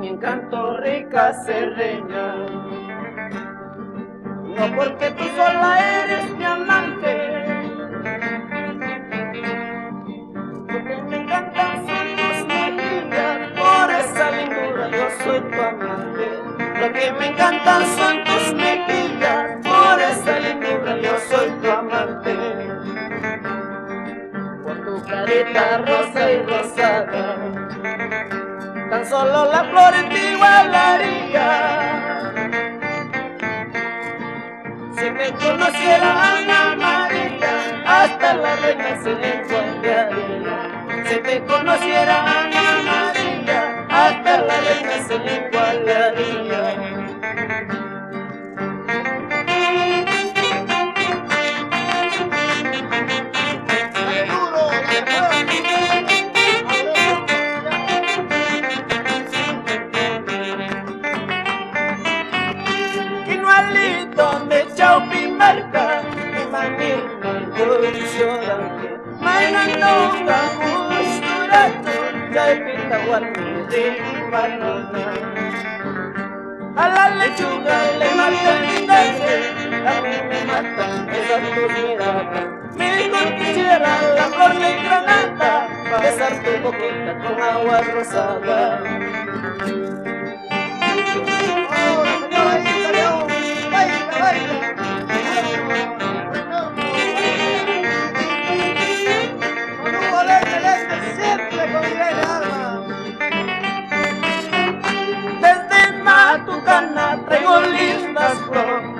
mi encanto rica serreña. No porque tú sola eres mi amante, lo que me encantan son tus mejillas, por esa lindura yo soy tu amante. Lo que me encantan son tus mejillas, por esa lindura yo soy tu amante. Por tu carita rosa y rosada, tan solo la flor en ti igualaría. Si me conociera Ana María, hasta la reina se igualaría. Si me conociera Ana María, hasta la reina se igualaría. Donde Chaupi marca mi manilma llorando mainandonga musturato chaipita guarmiri banana. A la lechuga le matan vinagre, a mí me matan esas tus miradas. Me dijo que quisiera la flor de granada para besar tu boquita con agua rosada. Desde Matucana traigo lindas flores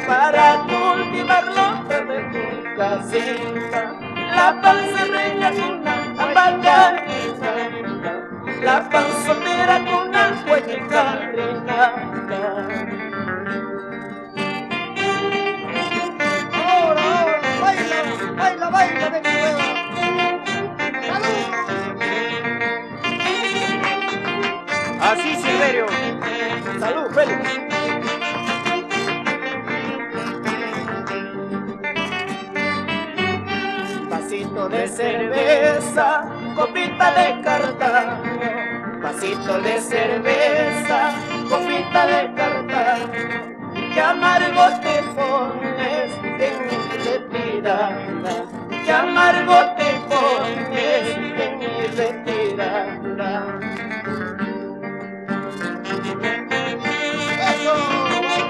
para cultivar lotes de tu casita. La pancerreña con una apagadita, la panzotera con una hueca renata. Baila, baila de nuevo. ¡Salud! Así, Silverio. ¡Salud, Félix! Vasito de cerveza, copita de cartaño. Vasito de cerveza, copita de cartaño. Qué amargo te pones en mi retirada, qué amargo te pones en mi retirada. Eso, vamos,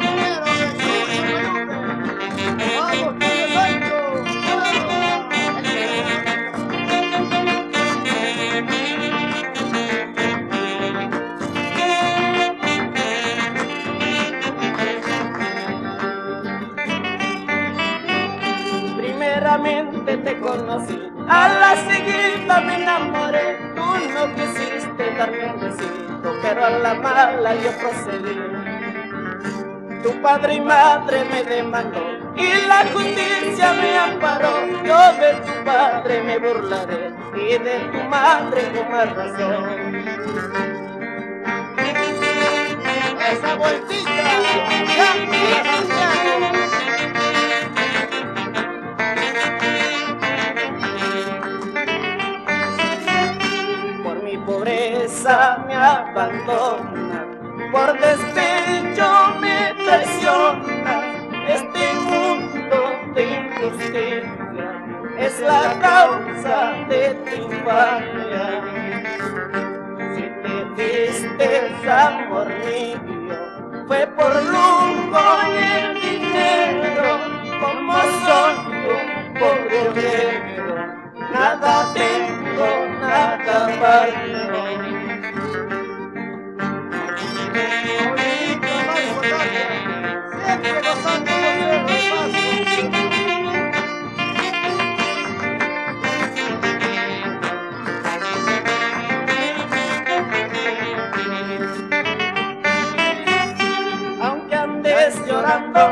primeramente te conocí, a la seguida me enamoré. Tú no quisiste darme un besito, pero a la mala yo procedí. Tu padre y madre me demandó y la justicia me amparó. Yo de tu padre me burlaré y de tu madre con más razón. Esa vueltita, ya Santiago. Pobreza me abandona, por despecho me traiciona. Este mundo de injusticia es la causa de tu infamia. Si te diste amor mío, fue por lujo y el dinero. Como soy un pobre obrero, nada tengo, nada valgo. Siempre gozando de aunque andes llorando,